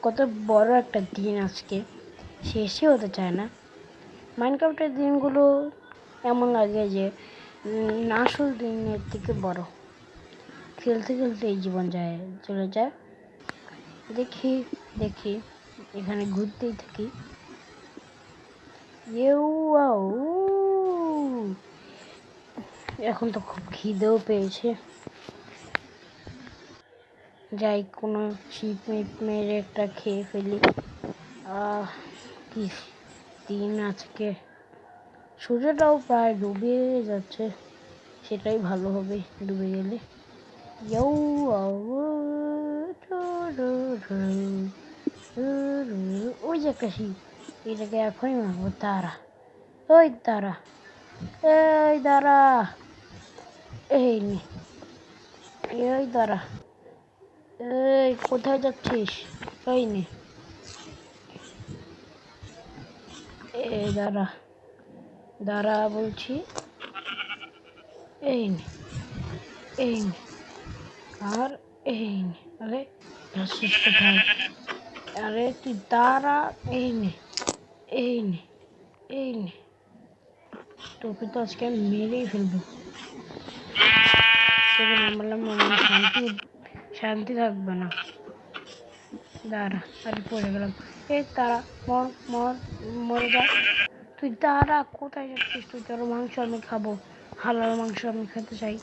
কত বড় একটা দিন আজকে, শেষই হতে চায় না। মাইনক্রাফটের দিনগুলো এমন লাগে যে আসল দিনের থেকে বড়। খেলতে খেলতে এই জীবন চলে যায়। দেখি এখানে ঘুরতেই থাকি। এখন তো খুব খিদেও পেয়েছে। যাই কোনো ছিপ মিপ মেরে একটা খেয়ে ফেলি। কি দিন আজকে, সূর্যটাও প্রায় ডুবে যাচ্ছে, সেটাই ভালো হবে ডুবে গেলে। ওই যে একটা শিপ, এটাকে এখনই মারবো। তারা, ওই তারা, এই দাঁড়া, এই নে, এই দাঁড়া, এই কোথায় যাচ্ছিস? ওই নে, এই দাঁড়া, দাঁড়া বলছি, এই নে, এই নে, আর এই নে। আরে যাচ্ছিস কোথায়? আরে তুই দাঁড়া, এই নে, এই নে, এই নে। তোকে তো আজকে আমি মেরেই ফেলবো। তোকে না মারলাম শান্তি থাকবে না। দাঁড়া, আরে পড়ে গেলাম। এই তারা, মরে যা। তুই দাঁড়া, কোথায় যাচ্ছিস তুই? তোর মাংস আমি খাবো, হালাল মাংস আমি খেতে চাই।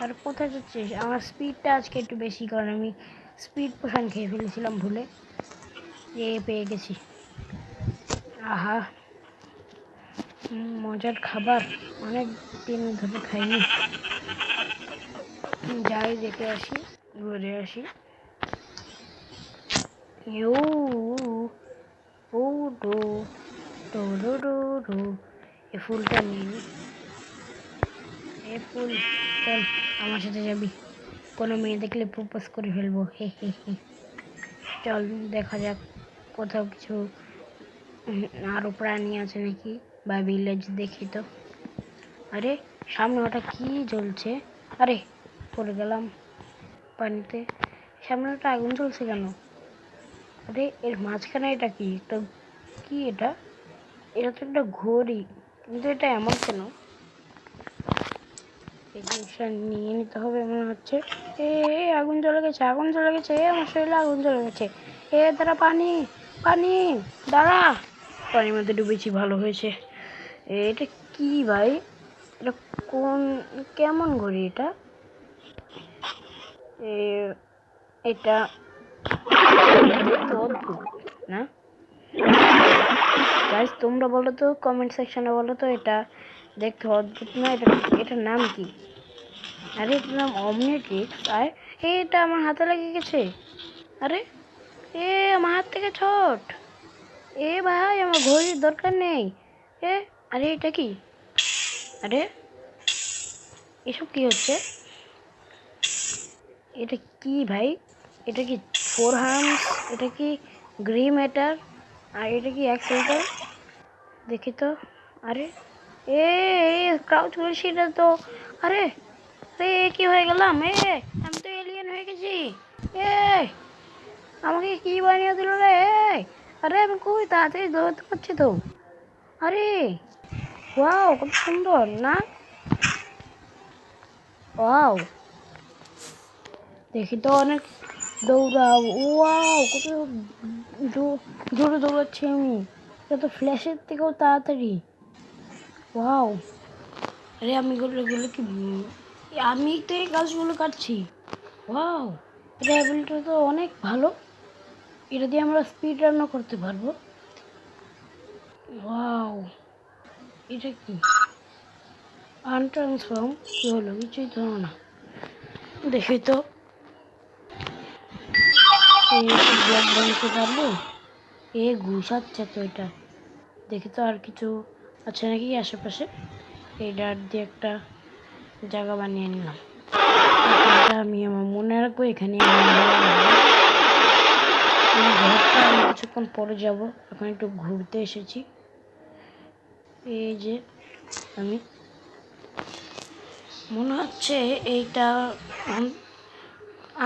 আর কোথায় যাচ্ছিস? আমার স্পিডটা আজকে একটু বেশি, কারণ আমি স্পিড পোশন খেয়ে ফেলেছিলাম ভুলে। পেয়ে গেছি। আহা, মজার খাবার, অনেক দিন ধরে খাইনি। যাই দেখে আসি, ঘুরে আসি। এ ফুলটা নিয়ে ফুল, চল আমার সাথে যাবি। কোনো মেয়ে দেখলে প্রপোজ করে ফেলবো। হে হে হে। চল দেখা যাক কোথাও কিছু আরো প্রাণী আছে নাকি, বা ভিলেজ দেখি তো। আরে সামনে ওটা কি জ্বলছে? আরে পড়ে গেলাম পানিতে। সামনে ওটা আগুন জ্বলছে কেন? আরে এর মাঝখানে এটা কি? তো কি এটা? এটা তো একটা ঘড়ি, কিন্তু এটা এমন কেন? এই জিনিসটা নিয়ে নিতে হবে মনে হচ্ছে। আগুন জ্বলে গেছে, আগুন জ্বলে গেছে, আমার শরীরে আগুন জ্বলে গেছে। দাঁড়া, পানি, পানি, দাঁড়া। পানির মধ্যে ডুবেছি, ভালো হয়েছে। এটা কি ভাই? এটা কেমন ঘড়ি এটা? এটা অদ্ভুত না? গাইস তোমরা বলো তো, কমেন্ট সেকশনে বলো তো, এটা দেখতে অদ্ভুত না? এটার নাম কি? আরে এটার নাম অমনিট্রিক্স। আর এটা আমার হাতে লেগে গেছে। আরে আমার হাত থেকে ছোট। ভাই আমার ঘড়ির দরকার নেই। আরে এটা কি? আরে এসব কি হচ্ছে? এটা কি ভাই? এটা কি 4 হার্মস? এটা কি গ্রি ম্যাটার? আর এটা কি অ্যাক্সেলেটর? দেখি তো। আরে ক্রাউচ করেছি এটা তো। আরে কি হয়ে গেলাম? আমি তো এলিয়েন হয়ে গেছি। আমাকে কি বানিয়ে দিল রে? আরে আমি খুবই তাড়াতাড়ি দৌড়াতে পারছি তো। আরে ওয়াও, কত সুন্দর না? ওয়াও, দেখি তো অনেক দৌড়াও। ওয়াও, কত জোরে দৌড়াচ্ছি আমি। এটা তো ফ্ল্যাশের থেকেও তাড়াতাড়ি। ওয়াও, আরে আমি এগুলো কি, আমি তো এই গাছগুলো কাটছি। ওয়াও, এটা অ্যাবিলিটি তো অনেক ভালো। এটা দিয়ে আমরা স্পিড রানও করতে পারবো। ওয়াও, এটা কি? আনট্রান্সফর্ম কি হলো? কিছুই তো না। দেখি তো ব্লক বানাতে পারবো। ঘুষাচ্ছে তো এটা। দেখি তো আর কিছু আছে নাকি আশেপাশে। এই ডাট দিয়ে একটা জায়গা বানিয়ে নিলাম। আমি আমার মনে রাখবো, এখানে ঘরটা আমি কিছুক্ষণ পরে যাব। এখন একটু ঘুরতে এসেছি। এই যে আমি, মনে হচ্ছে এইটা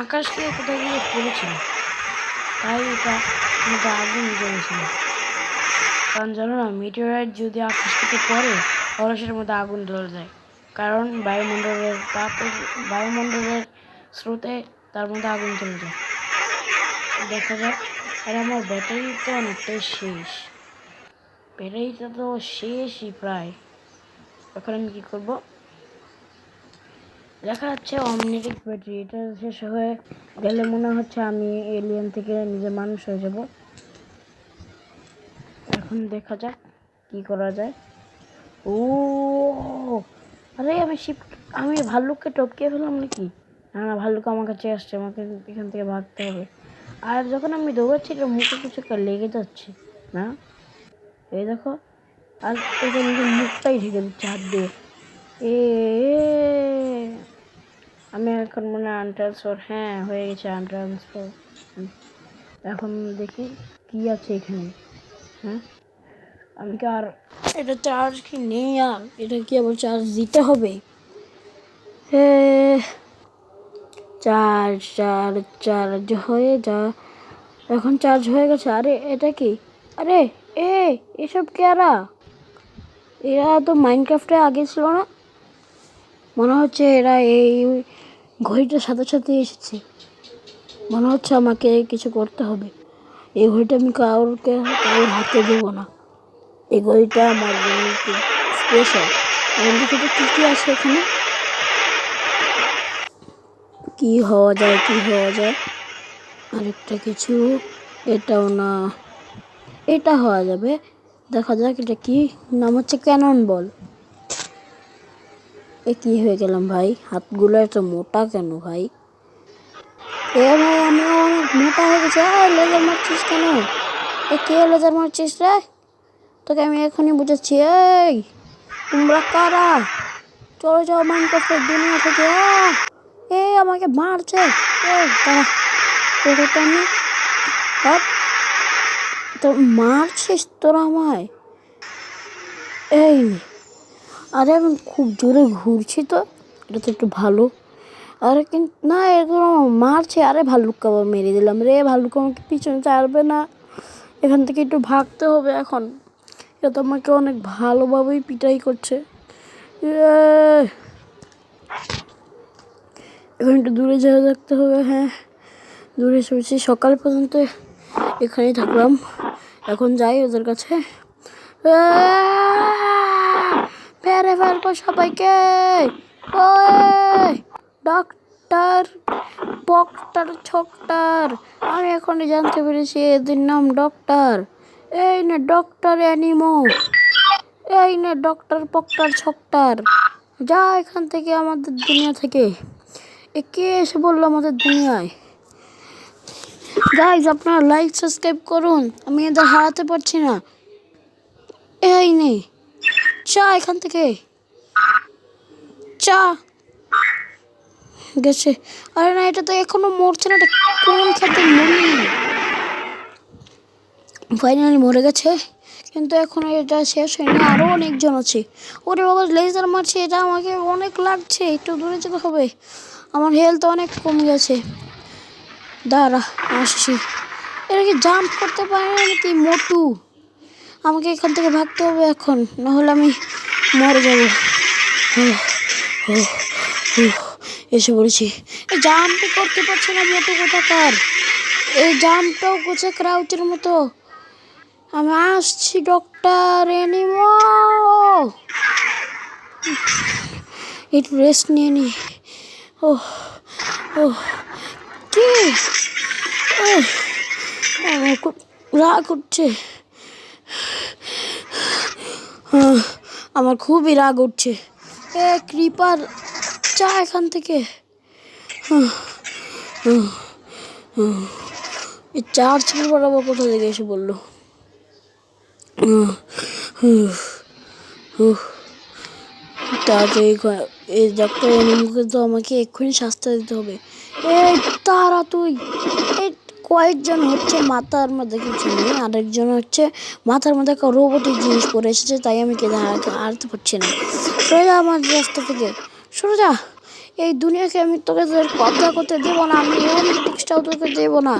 আকাশ থেকে কোথাও গিয়ে পড়েছিল। তাই এটা মধ্যে আগুন জ্বলেছিল। কারণ জানো না, মিটিওরাইট যদি আকাশ থেকে পড়ে তাহলে সেটার মধ্যে আগুন ধরে যায়, কারণ বায়ুমণ্ডলের স্রোতে তার মধ্যে আগুন চলে যায়। দেখা যাক। আর আমার ব্যাটারি তো অনেকটাই শেষ, ব্যাটারিটা তো শেষই প্রায়। এখন আমি কী করবো, দেখা যাচ্ছে অমনেটিক ব্যাটারি, এটা শেষ হয়ে গেলে মনে হচ্ছে আমি এলিয়েন থেকে নিজে মানুষ হয়ে যাব। এখন দেখা যাক কি করা যায়। ও আরে আমি ভাল্লুককে টপকে ফেললাম নাকি? না না, ভাল্লুক আমার কাছে আসছে, আমাকে এখান থেকে ভাগতে হবে। আর যখন আমি দৌড়াচ্ছি এটা মুখে কিছু একটা লেগে যাচ্ছে না, এই দেখো। আর এটা নিজের মুখটাই ঢেকে দিচ্ছে হাত দিয়ে। এ আমি এখন মনে হয় আনট্রান্সফার, হ্যাঁ হয়ে গেছে আনট্রান্সফার। এখন দেখি কি আছে এখানে। হ্যাঁ, আমি কি আর এটা চার্জ কি নেই? আর এটা কি আবার চার্জ দিতে হবে? চার্জ চার্জ চার্জ হয়ে যা, এখন চার্জ হয়ে গেছে। আরে এটা কি? আরে এসব কারা? এরা তো মাইনক্রাফটে আগে ছিল না, মনে হচ্ছে এরা এই ঘড়িটার সাথে সাথে এসেছে। মনে হচ্ছে আমাকে কিছু করতে হবে। এই ঘড়িটা আমি কারোর হাতে দেবো না। এই ঘড়িটা আমার জন্য স্পেশাল। দেখি তো কী আছে এখানে, কি হওয়া যায়। আরেকটা কিছু, এটাও না, এটা হওয়া যাবে। দেখা যাক এটা কি, নাম হচ্ছে ক্যানন বল। এ কি হয়ে গেলাম ভাই, হাতগুলো এত মোটা কেন ভাই? ভাই আমি অনেক মোটা হয়ে গেছে। লেজার মারছিস কেন? কে লেজার মারছিস রে? তোকে আমি এখনই বুঝাচ্ছি। এই তোমরা কারা? চলে যাও মাইনক্রাফটের দুনিয়া থেকে। আমাকে মারছে। তোকে আমি তো মারছিস তোরা আমায়? এই আরে আমি খুব জোরে ঘুরছি তো, এটা তো একটু ভালো। আরে কিন্তু না, এগুলো মারছে। আরে ভাল্লুককে আবার মেরে দিলাম রে। ভাল্লুক আমাকে পিছনে ছাড়বে না, এখান থেকে একটু ভাগতে হবে এখন। এটা তো আমাকে অনেক ভালোভাবেই পিটাই করছে। এখন একটু দূরে যাওয়া দেখতে হবে। হ্যাঁ, দূরে সরছি। সকাল পর্যন্ত এখানেই থাকলাম, এখন যাই ওদের কাছে। মেরে ফেলবো সবাইকে। ডক্টর ছক্টার, আমি এখনই জানতে পেরেছি এদের নাম ডক্টর। এই না ডক্টর অ্যানিমো, এই না ডক্টর পক্টার ছক্টার। যা এখান থেকে, আমাদের দুনিয়া থেকে। কে এসে বললো আমাদের দুনিয়ায়? গাইজ আপনারা লাইক সাবস্ক্রাইব করুন, আমি এদের হারাতে পারছি না। এই নে চা, এখান থেকে চা গেছে। আরে না, এটা তো এখনো মরছে না, এটা কোন খেতে মরি? ফাইনালি মরে গেছে, কিন্তু এখন এটা শেষ হয়নি, আরও অনেকজন আছে। ওরে বাবা, লেজার মারছে, এটা আমাকে অনেক লাগছে, একটু দূরে যেতে হবে। আমার হেলথ অনেক কমে গেছে। দাঁড়া আসছি। এটা কি জাম্প করতে পারে না নাকি মোটু? আমাকে এখান থেকে ভাগতে হবে এখন, নাহলে আমি মরে যাব। এসে বলেছি। এই জাম্পই করতে পারছে না মোটু কোথাকার। এই জাম্পটাও করছে ক্রাউচের মতো। আমি আসছি ডক্টর অ্যানিমো। একটু রেস্ট নিয়ে নি। কি খুব রাগ উঠছে, আমার খুবই রাগ উঠছে। ক্রিপার চা এখান থেকে। এই চার ছেলে বরাবর কোথা থেকে এসে বললো। তাড়াতাড়ি এই ডক্টর অ্যানিমোকে তো আমাকে এক্ষুনি শাস্তি দিতে হবে। এই তারা তুই, এই কয়েকজন হচ্ছে মাথার মধ্যে কিছু নেই, আরেকজন হচ্ছে মাথার মধ্যে একটা রোবটিক জিনিস পরে এসেছে, তাই আমি কে হারতে পারছি না। সরে যা আমার রাস্তা থেকে, সরে যা। এই দুনিয়াকে আমি তোকে কবজা করতে দেবো না, আমি অলিম্পিক্সটাও তোকে দেবো না।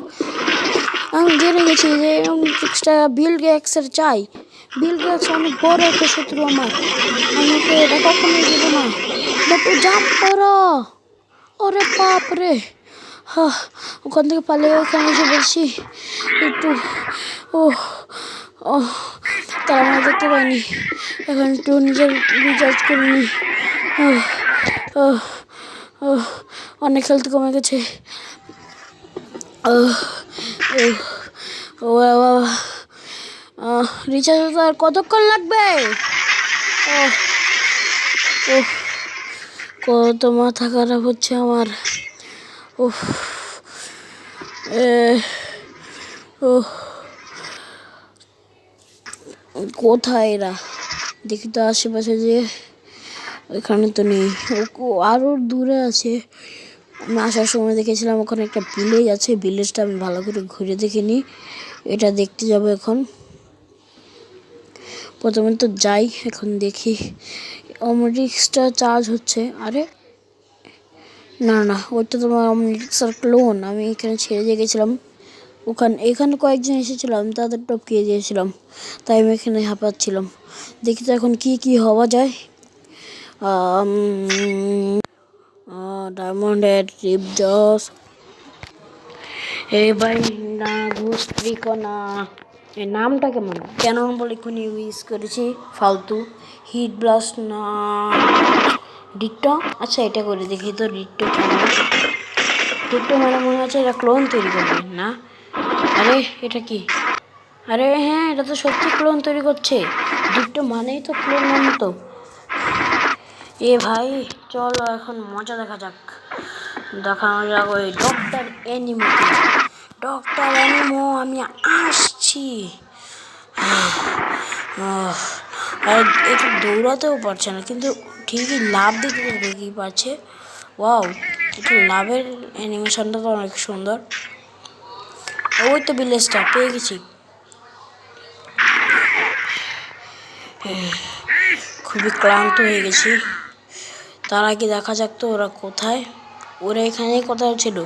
আমি জেনে গেছি যে ট্রিক্সটা বিল গেটসের চাই। বিল গেটস অনেক বড় একটা শত্রু আমার, আমি ওকে এটা কখনোই দেবো না। মোটু জাম্প করো, ওরে বাপ রে। ওখান থেকে পালিয়ে ওখানে এসে বলছি একটু, ও ও তারা আমার দেখতে পাইনি, এখন একটু নিজের রিচার্জ করে নি। অনেক হেলথ কমে গেছে। রিচার্জ আর কতক্ষণ লাগবে? কত মাথা খারাপ হচ্ছে আমার। কোথায় এরা? দেখি তো আশেপাশে, যে এখানে তো নেই, আরো দূরে আছে। আমি আসার সময় দেখেছিলাম ওখানে একটা ভিলেজ আছে, ভিলেজটা আমি ভালো করে ঘুরে দেখিনি, এটা দেখতে যাবো এখন। প্রথমে তো যাই, এখন দেখি অমরিক্সটা চার্জ হচ্ছে। আরে না না, ওইটা তোমার অমরিক্সার ক্লোন, আমি এখানে ছেড়ে দিয়ে গেছিলাম। এখানে কয়েকজন এসেছিলাম, তাদের টপকিয়ে দিয়েছিলাম, তাই আমি এখানে হাঁপাচ্ছিলাম। দেখি তো এখন কি হওয়া যায়। ডায়মন্ড হেড, রিপ জস, এই ভাই না ঘুষ ত্রিকোণা, এই নামটা কেমন? ক্যানন বলে এক্ষুনি ইউজ করেছি, ফালতু। হিট ব্লাস্ট না ডিট্টো, আচ্ছা এটা করে দেখি তো ডিট্টো কেমন। ডিট্টো মানে মনে হচ্ছে এটা ক্লোন তৈরি করবে না? আরে এটা কি? আরে হ্যাঁ, এটা তো সত্যি ক্লোন তৈরি করছে। ডিট্টো মানেই তো ক্লোন মানে তো। এ ভাই চলো এখন মজা দেখা যাক। দেখানো যাক ওই ডক্টর অ্যানিমো। ডক্টর অ্যানিমো আমি আসছি। আর এটা দৌড়াতেও পারছে না, কিন্তু ঠিকই লাভ দিতে দেখি পাচ্ছে। ওয়াও, এটা লাভের অ্যানিমেশনটা তো অনেক সুন্দর। ওই তো ভিলেজটা পেয়ে গেছি। খুবই ক্লান্ত হয়ে গেছি। তার আগে দেখা যাক তো ওরা কোথায়। ওরা এখানেই কোথাও ছিল।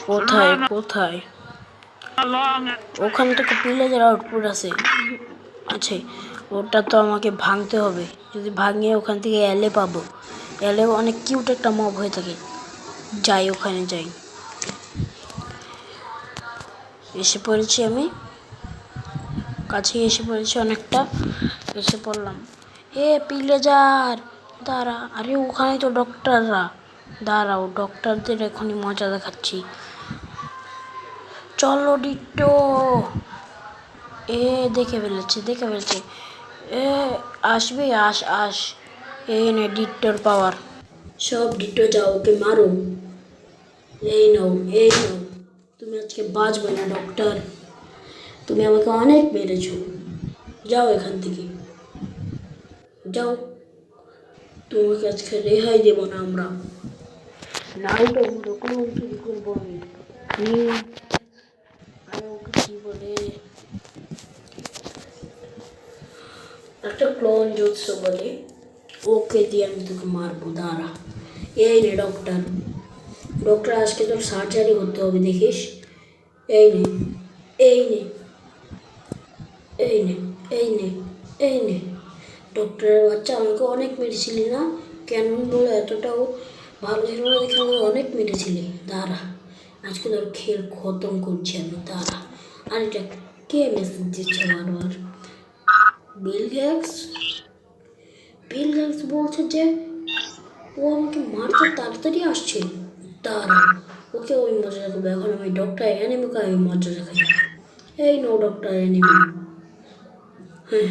কোথায় কোথায়? ওখানে তো ভিলেজের আউটপুট আছে। আচ্ছা, ওটা তো আমাকে ভাঙতে হবে। যদি ভাঙিয়ে ওখান থেকে এলে পাবো। এলে অনেক কিউট একটা মব হয়ে থাকে। যাই, ওখানে যাই। এসে পড়েছি আমি, কাছে এসে পড়েছি অনেকটা। এসে পড়লাম। ভিলেজার দাঁড়া। আরে ওখানে তো ডক্টররা। দাঁড়াও, ডক্টরদের এখনই মজা দেখাচ্ছি। চলো ডিট্টো। দেখে ফেলেছে। আসবে, আস। এই নে ডিট্টোর পাওয়ার। সব ডিট্টো যাও, ওকে মারো। এই নাও। তুমি আজকে বাঁচবে না ডক্টর, তুমি আমাকে অনেক মেরেছ। যাও এখান থেকে, যাও। তোমাকে আজকে রেহাই দেবো না আমরা। নারুটো কোনো চুরি করবো আমি। আরে ওকে কি বলে, একটা ক্লোন জুৎসু বলে, ওকে দিয়ে আমি তোকে মারবো। দাঁড়া। এই নে ডক্টর। আজকে তোর সার্জারি করতে হবে, দেখিস। এই নে। ডক্টরের বাচ্চা, আমাকে অনেক মেরেছিলি না? কেন বলে এতটাও ভালো ছিল না দেখে আমাকে অনেক মেরেছিলি। দাঁড়া, আজকে তোর খেল খতম করছি আমি। দাঁড়া। আর এটা কে মেসেজ দিচ্ছে বারবার? বিল গেটস বলছে যে ও আমাকে মারতে তাড়াতাড়ি আসছে। দাঁড়া, ওকে ওই মজা দেখাবো। এখন আমি ডক্টর অ্যানিমোকে ওই মজা দেখাই। এই নো ডক্টর অ্যানিমো।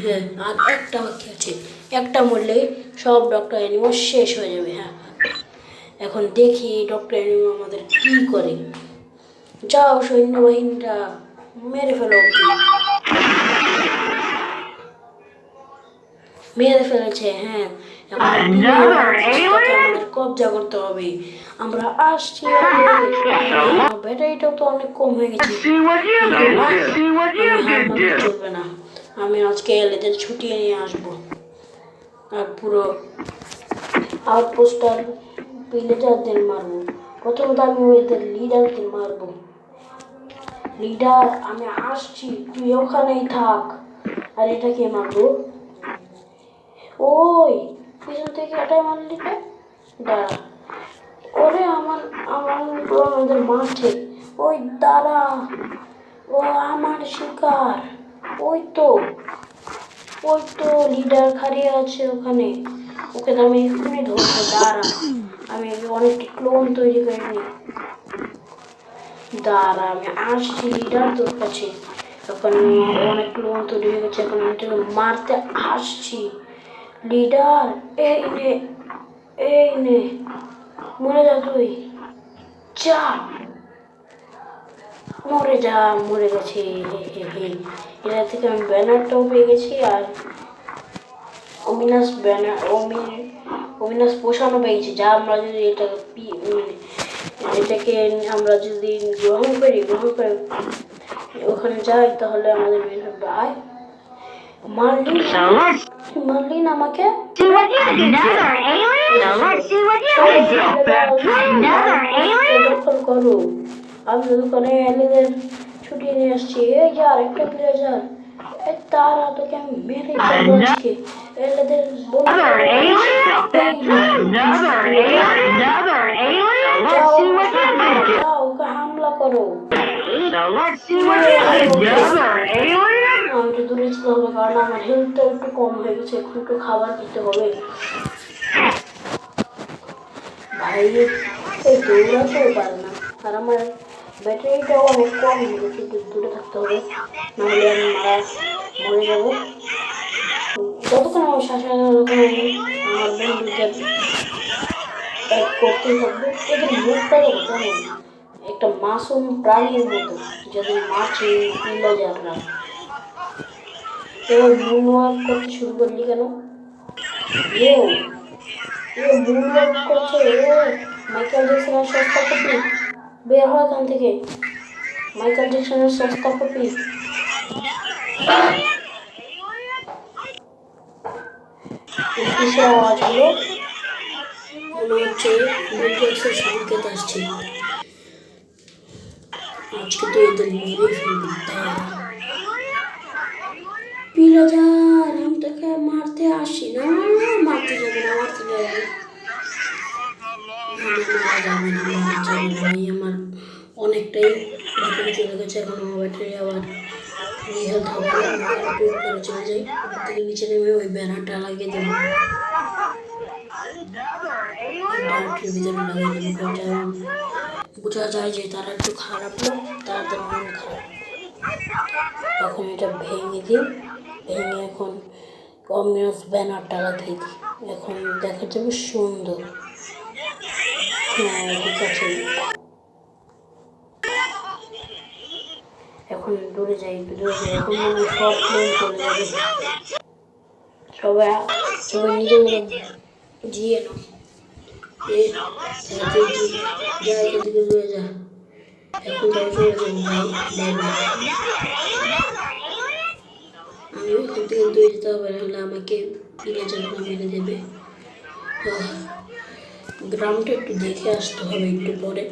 হ্যাঁ, আর একটা বাকি আছে। একটা মরলেই সব ডক্টর অ্যানিমো শেষ হয়ে যাবে। হ্যাঁ, এখন দেখি ডক্টর অ্যানিমো আমাদের কি করে। যাও সৈন্যবাহিনীরা, মেরে ফেলো ওকে। মেরে ফেলেছে। হ্যাঁ, আমাদের কবজা করতে হবে। আমরা আসছি। ব্যাটারিটাও তো অনেক কম হয়ে গেছে। চলবে না, আমি আজকে এলেদের ছুটিয়ে নিয়ে আসবো। আর পুরো আউটপোস্টার ভিলেজারদের মারবো। প্রথমত আমি ওদের লিডারকে মারবো। লিডার আমি আসছি, তুই ওখানেই থাক। আর এটাকে মারবো। ওই পিছন থেকে এটাই মারলি কে? দাঁড়া। ওরে আমার আমার ওদের মাঠে। ওই দাঁড়া, ও আমার শিকার। ওই তো লিডার খাড়িয়ে আছে ওখানে। ওকে তো আমি এক্ষুনি ধরবো। দাঁড়া, আমি অনেকটা ক্লোন তৈরি করে নিই। দাঁড়া, আমি আসছি লিডার তোর কাছে। এখন অনেক ক্লোন তৈরি হয়ে গেছে। এখন আমি তোকে মারতে আসছি। লিডার এই নে মরে যা তুই। যা, মরে গেছে। এটা থেকে আমি ব্যানারটাও পেয়ে গেছি আর অবিনাশ পোষানো পেয়েছি। যা আমরা যদি এটাকে আমরা যদি গ্রহণ করে ওখানে যাই তাহলে আমাদের আয়। মারলি না আমাকে? দখল করো। আমি ওখানে এলিদের ছুটিয়ে নিয়ে আসছি। এই যা আরেকটা প্লেয়ার। তারা তোকে আমি মেরে ফেলবো আজকে। এলিদের ওকে হামলা করো। আমি দূরে যেতে হবে কারণ আমার হেলথটা একটু কম হয়ে গেছে। একটু খাবার খেতে হবে। ভাই এই দৌড়াতেও পারে না। আর আমার ব্যাটারিটাও অনেক কম হয়ে গেছে। একটু দূরে থাকতে হবে, নাহলে আমি মরে যাবো। যতক্ষণ আমার শ্বাস ততক্ষণ আমার বন্ধুদের করতেই থাকবে। এদের মুখটা তো কেমন একটা মাসুম প্রাণীর মতো, যাদের মাছে পিলাজাররা। এবার মুনওয়াক করতে শুরু করলি কেন? মুনওয়াক করছে। মাইকেল জ্যাকসনের সস্তা কপি। বের হয় এখান থেকে। মাইকেল জ্যাকসনের সস্তা কপি। কিসের আওয়াজ হলো? মনে হচ্ছে বিলগেটসের সংকেত আসছে। আজকে তো এদের মেরে ফেলবি। পিলাজার, আমি তোকে মারতে আসি না। মারতে যাবে না। ভাই আমার অনেকটাই ব্যাটারি চলে গেছে। এখন আমার ব্যাটারি আবার হেলথ হবে। একটু উপরে চলে যাই, উপর থেকে নিচে নেমে ওই ব্যানারটা লাগিয়ে দেবো। ব্যানারটির ভিতরে লাগিয়ে দেবো। বোঝা যায় যে তারা একটু খারাপ লোক, তাদের মন খারাপ। এখন এটা ভেঙে দিই। ভেঙে এখন অমিনাস ব্যানারটা লাগিয়ে দিই। এখন দেখা যাবে সুন্দর। হ্যাঁ ঠিক আছে। এখন দূরে যাই। এখন মনে হয় সব প্লেন চলে যাবে। সবাই নিজে নিজে জিয়ে নাও। যা এখান থেকে দূরে যা। এখন তারা চলে যাবো। আমি এখান থেকে দূরে যেতে হবে, নাহলে আমাকে পিলাজাররা মেরে দেবে। গ্রামটা একটু দেখে আসতে হবে একটু পরে।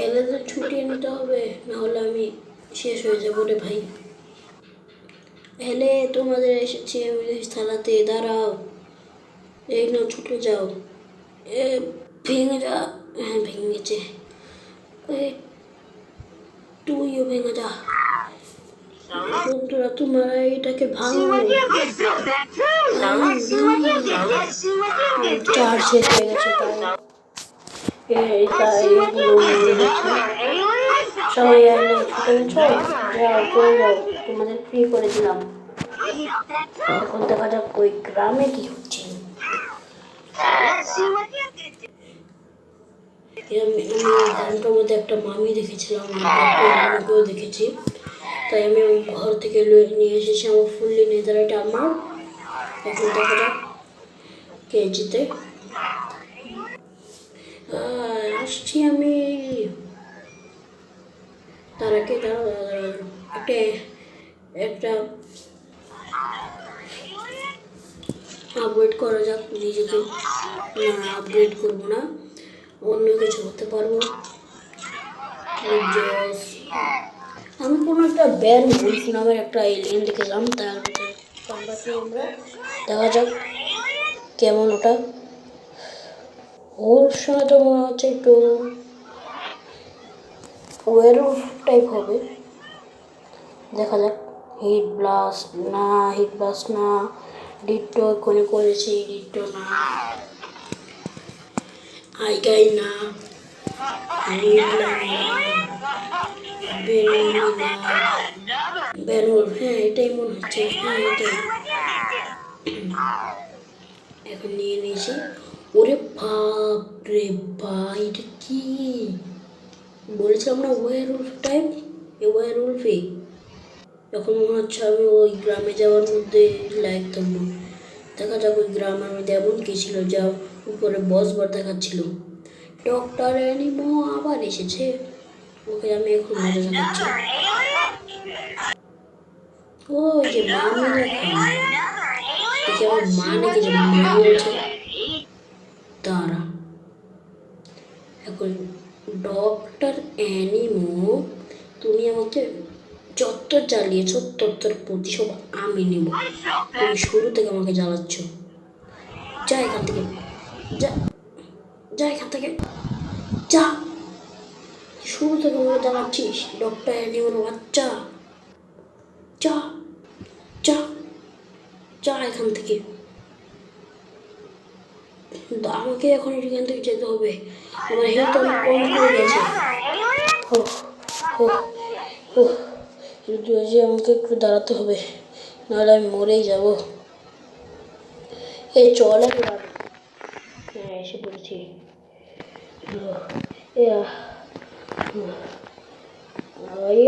এলেদের ছুটিয়ে নিতে হবে, নাহলে আমি শেষ হয়ে যাবো রে ভাই। এলে তোমাদের এসেছি আমি থানাতে। দাঁড়াও, এই না ছুটে যাও। ভেঙে যা। হ্যাঁ ভেঙে গেছে। তুইও ভেঙে যা। বন্ধুরা তোমরা এটাকে ভাঙো। চার্জ শেষ হয়ে গেছে। সবাই এলে ছুটে গেছো। যাও চলে যাও, তোমাদের ফ্রি করে দিলাম। এখন দেখা যাক ওই গ্রামে কি হচ্ছে। আমি গ্রামটার মধ্যে একটা মামি দেখেছিলাম, মামিকেও দেখেছি। তাই আমি ওই ঘর থেকে নিয়ে এসেছি আমার ফুললি নেদারাইট আমার। এখন দেখা যাক কে জিতে। আসছি আমি। তারাকে একটা আপগ্রেড করা যাক নিজেকে। না, আপগ্রেড করবো না, অন্য কিছু হতে পারবো। Just আমি কোনো একটা ব্যান উলফ নামের একটা এলিয়েন দেখেছিলাম, তার ভিতরে কনভার্ট নিয়ে আমরা দেখা যাক কেমন ওটা। ওর সময় তো মনে হচ্ছে একটু ওয়ারউলফ টাইপ হবে, দেখা যাক। হিট ব্লাস্ট না, ডিট্টো কোনে করেছি, ডিট্টো না, আইগাই না, রিডলাইন না, বেরোনি না, ব্যানওয়াল, হ্যাঁ এটাই মনে হচ্ছে, হ্যাঁ এটাই। এখন নিয়ে নিয়েছি। ওরে বাপ রে ভাই, এটা কি বলেছিলাম না ওয়ারউলফ টাইপ, এ ওয়ারউলফই। এখন মনে হচ্ছে আমি ওই গ্রামে যাওয়ার মধ্যে লাইক থাকবো। দেখা যাক ওই গ্রামের মধ্যে এমন কি ছিল যা উপরে বসবার দেখাচ্ছিল। ডক্টর অ্যানিমো আবার এসেছে, ওকে আমি এখন মজা দেখাচ্ছি। ওই যে মামি লেখা, দেখি আমার মা নাকি যে মামি বলছে। তারা এখন ডক্টর অ্যানিমো, তুমি আমাকে যত জ্বালিয়েছ তত্তর প্রতিশোধ আমি নেব। তুমি শুরু থেকে আমাকে জ্বালাচ্ছ, যা এখান থেকে, যা যা এখান থেকে, যা। শুরু থেকে আমাকে জ্বালাচ্ছিস ডক্টর অ্যানিমোর বাচ্চা, যা যা যা এখান থেকে। আমাকে এখন এখান থেকে যেতে হবে, আমার হেলথ অনেক কম করে গেছে। আমাকে একটু দাঁড়াতে হবে, নাহলে আমি মরেই যাব। এই চল এবার, হ্যাঁ এসে পড়েছি।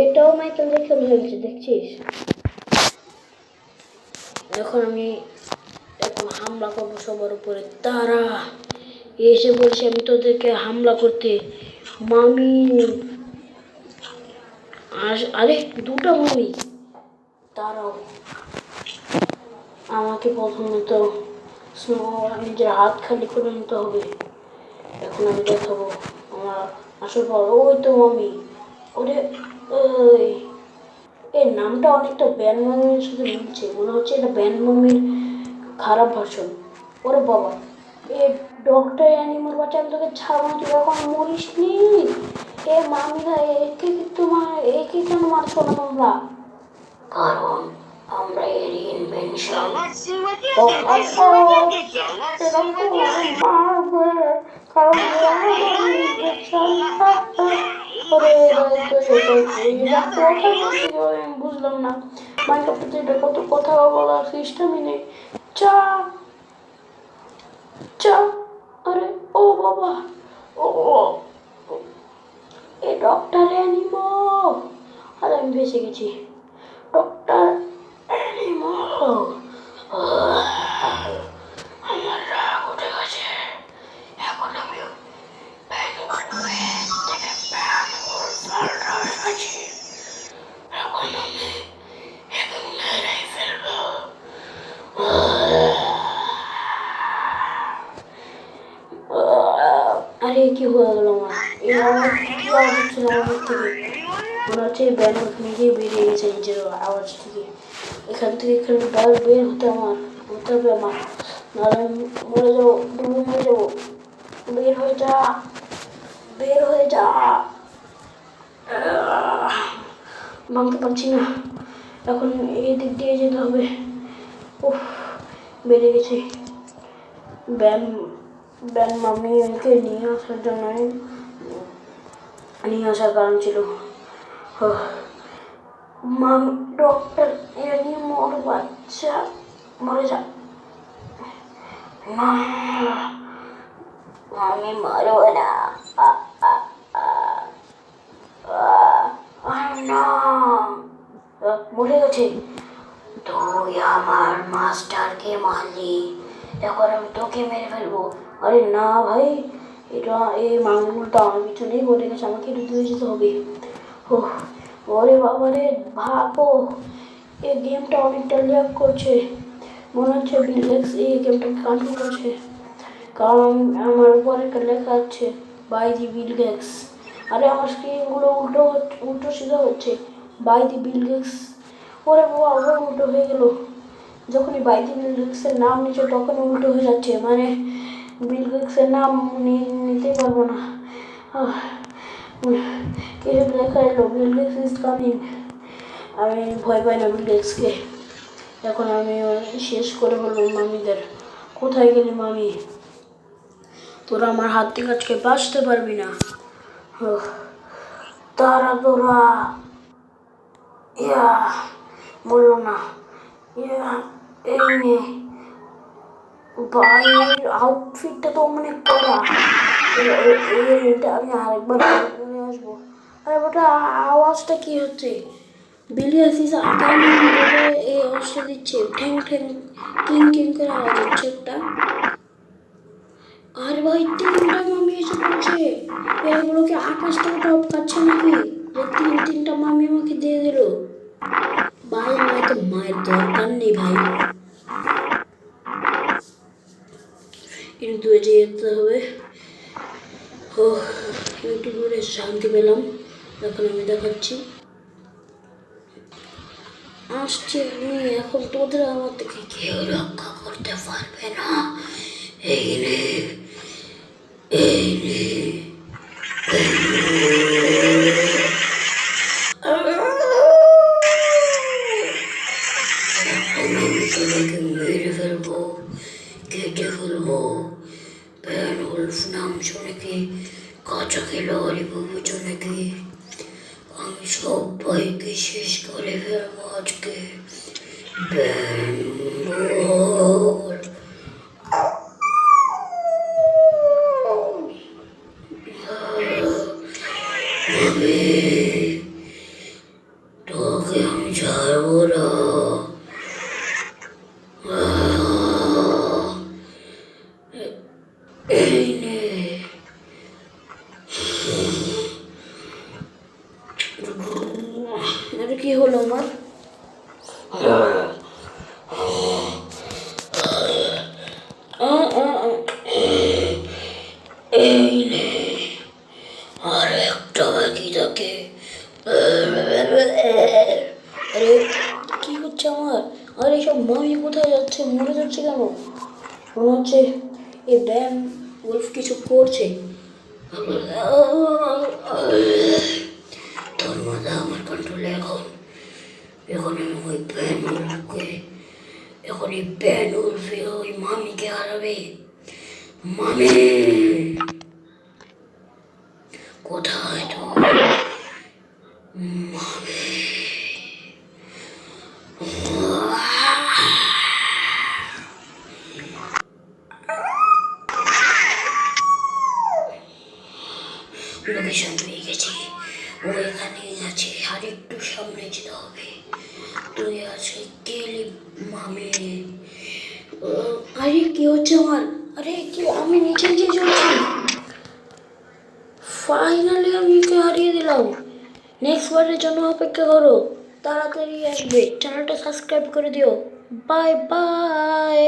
এটাও মাইকেল জ্যাকসন হয়ে গেছে দেখছিস। এখন হামলা করবো সবার উপরে। তারা এসে বলছে আমি তোদেরকে হামলা করতে। মামি, আরে দুটো মামি। তারাও আমাকে প্রথমে তো নিজের হাত খালি করে নিতে হবে। এখন আমি দেখাবো আমার আসল পাওয়ার। ওই তো মামি, ওরে ওই এর নামটা অনেকটা ব্যান মামির সাথে মিলছে, মনে হচ্ছে এটা ব্যান মামির খারাপ ভার্সন। ওরে বাবা, এ ডক্টর অ্যানিমোর বাচ্চা, আমি তোকে ছাড়বো, তুই এখন মরিস নি। এ মামিরা একে কেন মারছো না তোমরা? কারণ আমরা এর ইনভেনশন। বুঝলাম না মাইক্রোফোনে এটা কত কথা বলার সিস্টেমই নেই। চা চা, আরে ও বাবা, ও এ ডক্টর অ্যানিমো, আর আমি বেঁচে গেছি। ডক্টর অ্যানিমো, আমার রাগ উঠে গেছে। এখন আমি এখন আমি একে মেরেই ফেলবো। আরে কি হয়ে গেল আমার? কি আওয়াজ হচ্ছিল আমার থেকে? মনে হচ্ছে ব্যানর নিজেই বেরিয়ে গেছে নিজের আওয়াজ থেকে। এখান থেকে বের হতে হবে আমার, নাহলে আমি মরে যাবো, ডুবে মরে যাবো। বের হয়ে যা, বের হয়ে যা। ভাঙতে পারছি না, এখন এই দিক দিয়ে যেতে হবে। উফ, বেড়ে গেছে। ব্যান মামিকে নিয়ে আসার জন্য নিয়ে আসার কারণ ছিল ডক্টর অ্যানিমোর বাচ্চা মরে যা। আমি মরব না, মরে গেছে। তুই আমার মাস্টারকে মারলি, এখন আমি তোকে মেরে ফেলবো। আরে না ভাই, এটা এই মামুলটা আমার পিছনেই পড়ে গেছে, আমাকে একটু দূরে যেতে হবে। ওরে বাবা রে, ভাবো এই গেমটা অনেকটা ল্যাগ করছে। মনে হচ্ছে বিল গেটস এই গেমটাকে কন্ট্রোল করছে, কারণ আমার উপরে একটা লেখা আছে বাই দি বিল গেটস। আরে আমার স্ক্রিনগুলো উল্টো উল্টো সিধা হচ্ছে, বাই দি বিল গেটস। ওরে বাবা, আবার উল্টো হয়ে গেল। যখনই বাই দি বিল গেটসের নাম নিচ্ছে তখনই উল্টো হয়ে যাচ্ছে, মানে বিল গেটসের নাম নিতেই পারবো না। কিছু লেখা এলো, বিল গেটস ইজ কামিং। আমি ভয় পাই না বিল গেটসকে। এখন আমি শেষ করে বলবো মামিদের, কোথায় গেলি মামি, তোরা আমার হাত থেকে আজকে বাঁচতে পারবি না। তারা তোরা ইয়া বললো না, ইয়া এই নে ভাইয়ের আউটফিটটা তো অনেক করা, এটা আমি আরেকবার নিয়ে আসবো। আরে ওটা আওয়াজটা কি হচ্ছে? বিলি আসিস আকাম বলে এই আওয়াজটা দিচ্ছে, ঠ্যাং ঠ্যাং কিং কিং করে আওয়াজ হচ্ছে একটা। আর ভাই 3টা মামি এসে পড়ছে, এগুলোকে আকাশ থেকে টপ কাটছে নাকি যে 3টা মামি আমাকে দিয়ে দিল? ভাই আমার তো মায়ের দরকার নেই ভাই, একটু দূরে যেতে হবে। ও একটু দূরে শান্তি পেলাম। এখন আমি দেখাচ্ছি, আসছে আমি এখন, তোদের আমার থেকে কেউ রক্ষা করতে পারবে না। এই নে এই নে আমি সবাইকে মেরে ফেলবো, কেটে ফেলবো। বেয়ারউলফ নাম শুনে কি কাঁচা খেলো হরিবাবু নাকি? আমি সবাইকে শেষ করে ফেলবো আজকে। বেয়ারউলফ তোকে আমি ছাড়বো না। এই নে আরে কি হলো আমার? এই নে আর একটা বাকি থাকে। আরে কি হচ্ছে আমার? আর এইসব মামি কোথায় যাচ্ছে, মরে যাচ্ছে কেন? মনে হচ্ছে এই ব্যান উলফ কিছু করছে। তোর মাথা আমার কন্ট্রোলে এখন। এখন আমি ওই ব্যান উলফকে, এখন এই ব্যান উলফে ওই মামিকে হারাবে। মামি কোথায় তো? মামি লোকেশন পেয়ে গেছি, ও এখানেই আছে, আর একটু সামনে যেতে হবে। তুই আজকে গেলি মামি। আরে কি হচ্ছে আমার? আরে কি আমি নিচে নিচে চলছি? ফাইনালি আমি ওকে হারিয়ে দিলাম। নেক্সট বারের জন্য অপেক্ষা করো, তাড়াতাড়ি আসবে। চ্যানেলটা সাবস্ক্রাইব করে দিও। Bye bye.